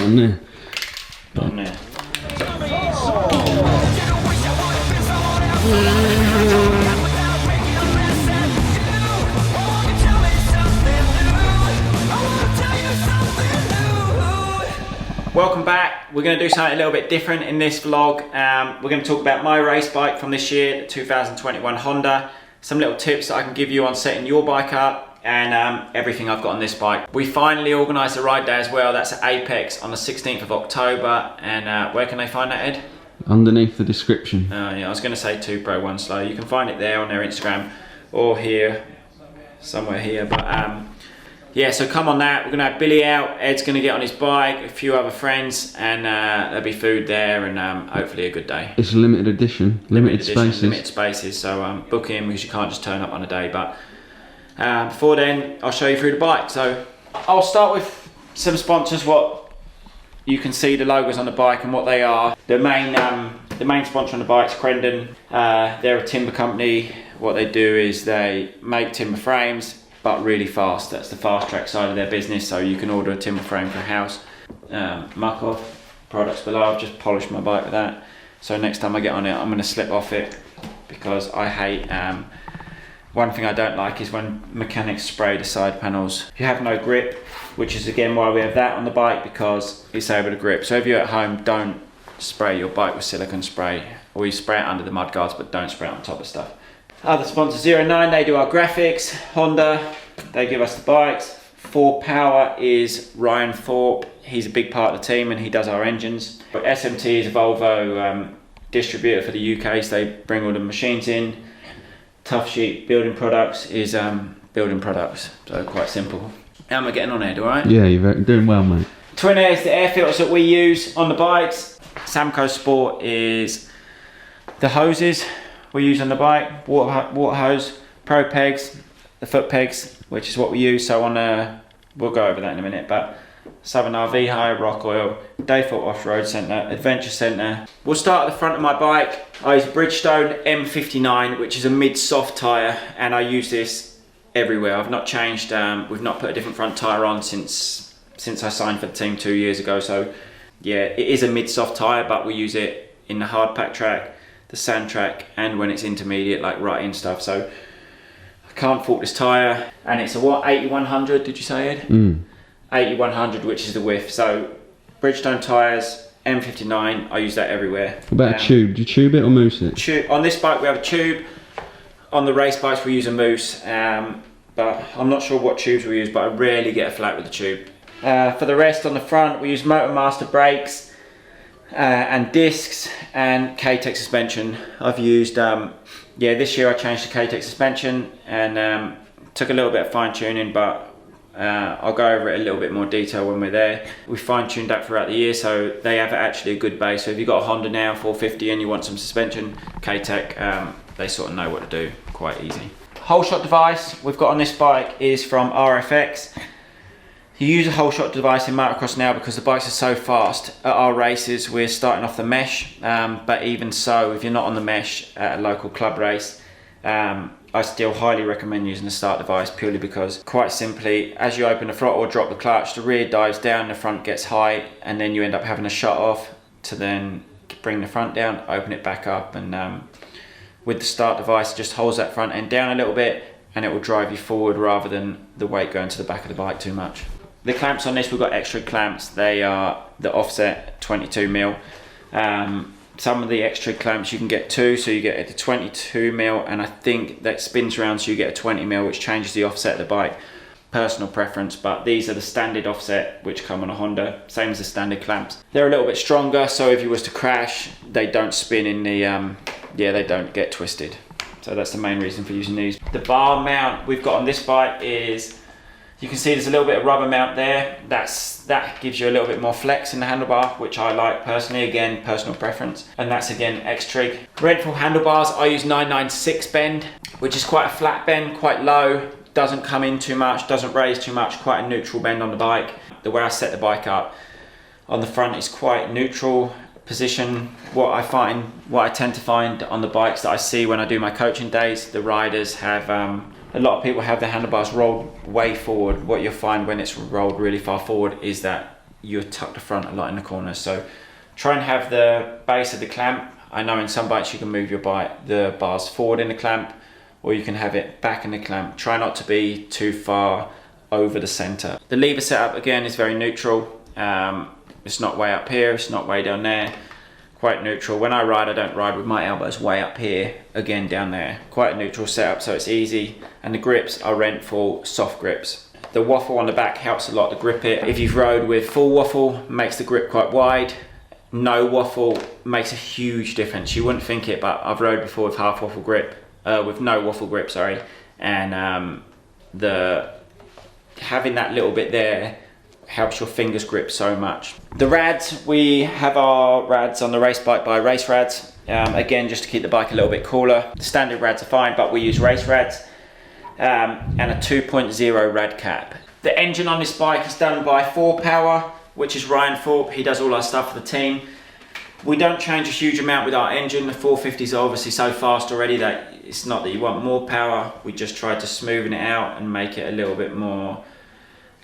on there. Not on there. Welcome back. We're going to do something a little bit different in this vlog. We're going to talk about my race bike from this year, the 2021 Honda. Some little tips that I can give you on setting your bike up, and everything I've got on this bike. We finally organised a ride day as well. That's at Apex on the 16th of October. And where can they find that, Ed? Underneath the description. Yeah, I was going to say 2 Pro 1 Slow. You can find it there on their Instagram or here, somewhere here. But yeah, so come on that. We're going to have Billy out. Ed's going to get on his bike, a few other friends, and there'll be food there, and hopefully a good day. It's a limited edition, limited spaces. Limited spaces, so book in because you can't just turn up on a day. But before then, I'll show you through the bike. So I'll start with some sponsors, what you can see the logos on the bike and what they are. The main sponsor on the bike is Crendon. They're a timber company. What they do is they make timber frames, but really fast. That's the fast track side of their business, so you can order a timber frame for a house. Muck off, products below. I've just polished my bike with that, so next time I get on it I'm going to slip off it, because I hate, one thing I don't like is when mechanics spray the side panels. You have no grip, which is again why we have that on the bike, because it's able to grip. So if you're at home, don't spray your bike with silicone spray, or you spray it under the mud guards, but don't spray it on top of stuff. Other sponsors, 09, they do our graphics. Honda, they give us the bikes. 4Power is Ryan Thorpe. He's a big part of the team and he does our engines. SMT is a Volvo distributor for the UK, so they bring all the machines in. Tough Sheet Building Products is building products, so quite simple. How am I getting on, Ed, alright? Yeah, you're doing well, mate. Twin Air is the air filters that we use on the bikes. Samco Sport is the hoses we use on the bike, water hose, Pro Pegs, the foot pegs, which is what we use. So on we'll go over that in a minute, but Southern RV Hire, Rock Oil, Dayfork Off-Road Centre, Adventure Centre. We'll start at the front of my bike. I use Bridgestone M59, which is a mid-soft tyre, and I use this everywhere. I've not changed, we've not put a different front tyre on since I signed for the team 2 years ago. So yeah, it is a mid-soft tyre, but we use it in the hard pack track, the sand track, and when it's intermediate, like right in stuff. So I can't fault this tyre. And it's a what, 8100, did you say, Ed? 8100, which is the width. So Bridgestone tyres, M59, I use that everywhere. What about a tube? Do you tube it or mousse it? On this bike we have a tube. On the race bikes we use a mousse, but I'm not sure what tubes we use, but I rarely get a flat with the tube. For the rest, on the front we use Motormaster brakes, and discs, and Kecks suspension. I've used, yeah, this year I changed to Kecks suspension, and took a little bit of fine tuning, but I'll go over it a little bit more detail when we're there. We fine tuned that throughout the year, so they have actually a good base. So if you've got a Honda now 450 and you want some suspension, Kecks, they sort of know what to do, quite easy. Whole shot device we've got on this bike is from RFX. You use a whole shot device in motocross now because the bikes are so fast. At our races we're starting off the mesh, but even so, if you're not on the mesh at a local club race, I still highly recommend using the start device, purely because, quite simply, as you open the throttle or drop the clutch, the rear dives down, the front gets high, and then you end up having to shut off to then bring the front down, open it back up, and with the start device, it just holds that front end down a little bit and it will drive you forward rather than the weight going to the back of the bike too much. The clamps on this, we've got extra clamps. They are the offset 22mm. Some of the extra clamps you can get 2, so you get a 22mm, and I think that spins around so you get a 20mm, which changes the offset of the bike. Personal preference, but these are the standard offset which come on a Honda, same as the standard clamps. They're a little bit stronger, so if you was to crash, they don't spin in the, yeah, they don't get twisted. So that's the main reason for using these. The bar mount we've got on this bike is, you can see there's a little bit of rubber mount there. That gives you a little bit more flex in the handlebar, which I like personally, again, personal preference. And that's again X-Trig. Redfall handlebars, I use 996 bend, which is quite a flat bend, quite low, doesn't come in too much, doesn't raise too much, quite a neutral bend on the bike. The way I set the bike up on the front is quite neutral position. What I tend to find on the bikes that I see when I do my coaching days, the riders have, a lot of people have their handlebars rolled way forward. What you'll find when it's rolled really far forward is that you tuck the front a lot in the corners. So try and have the base of the clamp. I know in some bikes you can move the bars forward in the clamp, or you can have it back in the clamp. Try not to be too far over the center. The lever setup again is very neutral. It's not way up here, it's not way down there. Quite neutral. When I ride, I don't ride with my elbows way up here, again down there. Quite a neutral setup, so it's easy. And the grips are Renthal soft grips. The waffle on the back helps a lot to grip it. If you've rode with full waffle, makes the grip quite wide. No waffle makes a huge difference. You wouldn't think it, but I've rode before with half waffle grip, with no waffle grip, sorry. And having that little bit there helps your fingers grip so much. The Rads, we have our Rads on the race bike by Race Rads. Again, just to keep the bike a little bit cooler. The standard Rads are fine, but we use Race Rads. And a 2.0 Rad cap. The engine on this bike is done by 4Power, which is Ryan Thorpe. He does all our stuff for the team. We don't change a huge amount with our engine. The 450s are obviously so fast already that it's not that you want more power. We just try to smoothen it out and make it a little bit more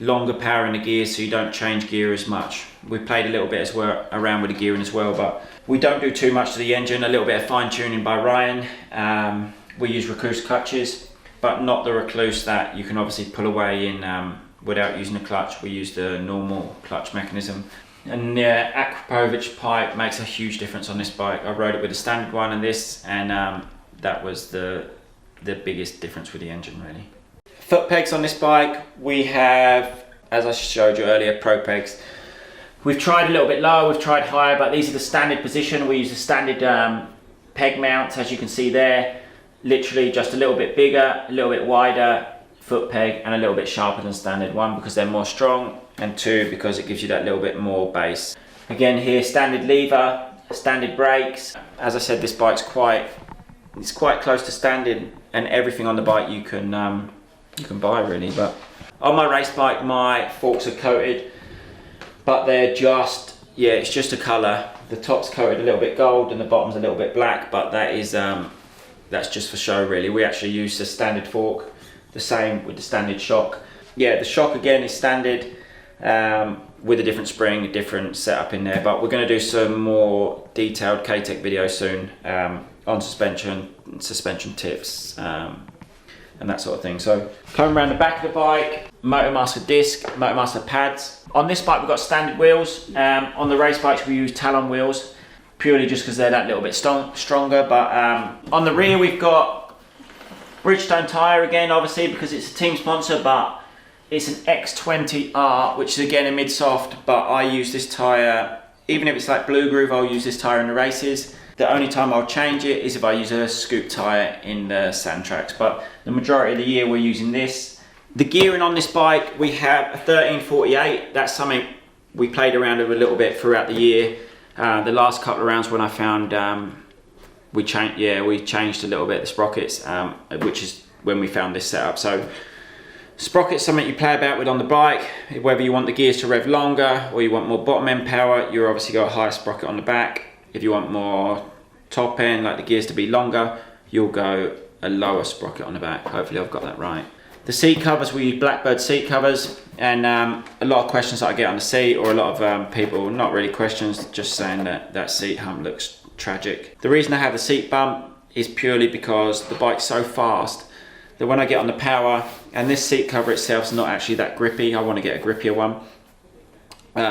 longer power in the gears, so you don't change gear as much. We played a little bit as well around with the gearing as well, but we don't do too much to the engine. A little bit of fine tuning by Ryan. We use Recluse clutches, but not the Recluse that you can obviously pull away in without using a clutch. We use the normal clutch mechanism. And the Akrapovic pipe makes a huge difference on this bike. I rode it with a standard one and this, and that was the biggest difference with the engine really. Foot pegs on this bike, we have, as I showed you earlier, Pro pegs. We've tried a little bit lower, we've tried higher, but these are the standard position. We use the standard peg mounts, as you can see there. Literally just a little bit bigger, a little bit wider foot peg, and a little bit sharper than standard. One, because they're more strong, and two, because it gives you that little bit more base. Again here, standard lever, standard brakes. As I said, this bike's quite close to standard, and everything on the bike you can buy really. But on my race bike, my forks are coated, but they're just, yeah, it's just a colour. The top's coated a little bit gold and the bottom's a little bit black, but that is that's just for show really. We actually use the standard fork, the same with the standard shock. Yeah, the shock again is standard with a different spring, a different setup in there, but we're going to do some more detailed K-Tech videos soon on suspension tips, and that sort of thing. So coming around the back of the bike, Motormaster disc, Motormaster pads. On this bike we've got standard wheels. On the race bikes we use Talon wheels, purely just because they're that little bit stronger. But on the rear we've got Bridgestone Tire again, obviously because it's a team sponsor, but it's an X20R, which is again a mid-soft, but I use this tyre, even if it's like Blue Groove, I'll use this tyre in the races. The only time I'll change it is if I use a scoop tyre in the sand tracks, but the majority of the year we're using this. The gearing on this bike, we have a 1348. That's something we played around with a little bit throughout the year. The last couple of rounds when I found we changed a little bit the sprockets, which is when we found this setup. So sprockets, something you play about with on the bike, whether you want the gears to rev longer or you want more bottom end power, you're obviously got a higher sprocket on the back. If you want more top end, like the gears to be longer, you'll go a lower sprocket on the back. Hopefully I've got that right. The seat covers, we use Blackbird seat covers, and a lot of questions that I get on the seat, or a lot of people, not really questions, just saying that that seat hump looks tragic. The reason I have the seat bump is purely because the bike's so fast that when I get on the power, and this seat cover itself is not actually that grippy, I want to get a grippier one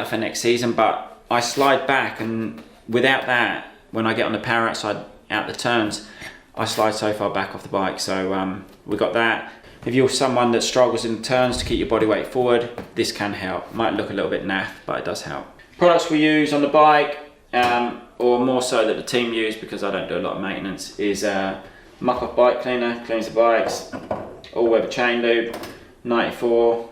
for next season, but I slide back, and without that, when I get on the power outside out the turns, I slide so far back off the bike. So we got that. If you're someone that struggles in the turns to keep your body weight forward, this can help. Might look a little bit naff, but it does help. Products we use on the bike, or more so that the team use because I don't do a lot of maintenance, is Muck Off Bike Cleaner, cleans the bikes, all weather chain lube, 94,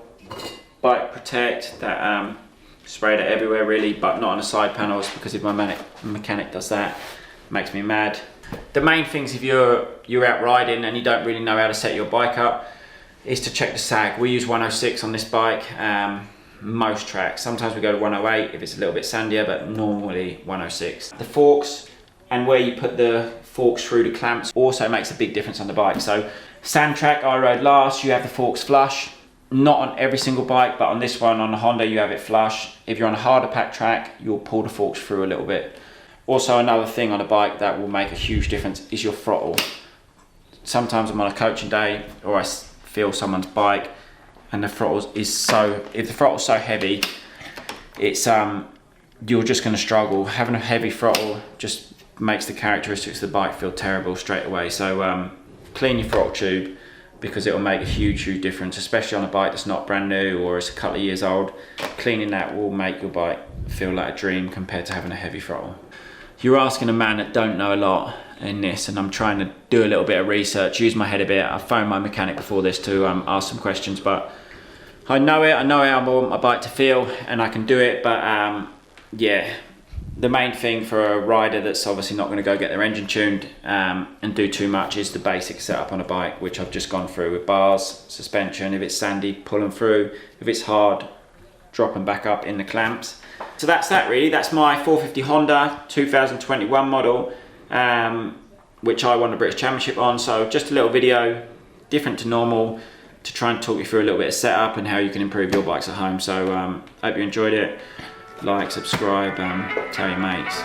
Bike Protect, that spray that everywhere really, but not on the side panels, because if my mechanic does that, it makes me mad. The main things if you're out riding and you don't really know how to set your bike up is to check the sag. We use 106 on this bike, most tracks. Sometimes we go to 108 if it's a little bit sandier, but normally 106. The forks and where you put the forks through the clamps also makes a big difference on the bike. So sand track I rode last, you have the forks flush. not on every single bike, but on this one, on the Honda, you have it flush. If you're on a harder pack track, you'll pull the forks through a little bit. Also, another thing on a bike that will make a huge difference is your throttle. Sometimes I'm on a coaching day, or I feel someone's bike, and the throttle is so, if the throttle's so heavy, it's you're just going to struggle. Having a heavy throttle just makes the characteristics of the bike feel terrible straight away. So clean your throttle tube, because it will make a huge difference, especially on a bike that's not brand new or is a couple of years old. Cleaning that will make your bike feel like a dream compared to having a heavy throttle. You're asking a man that don't know a lot in this, and I'm trying to do a little bit of research, use my head a bit. I phoned my mechanic before this to ask some questions, but I know how I want my bike to feel, and I can do it. But yeah, the main thing for a rider that's obviously not going to go get their engine tuned and do too much is the basic setup on a bike, which I've just gone through with bars, suspension. If it's sandy, pull them through. If it's hard, drop them back up in the clamps. So that's that really. That's my 450 Honda 2021 model, which I won the British Championship on. So just a little video, different to normal, to try and talk you through a little bit of setup and how you can improve your bikes at home. So hope you enjoyed it. Like, subscribe, tell your mates.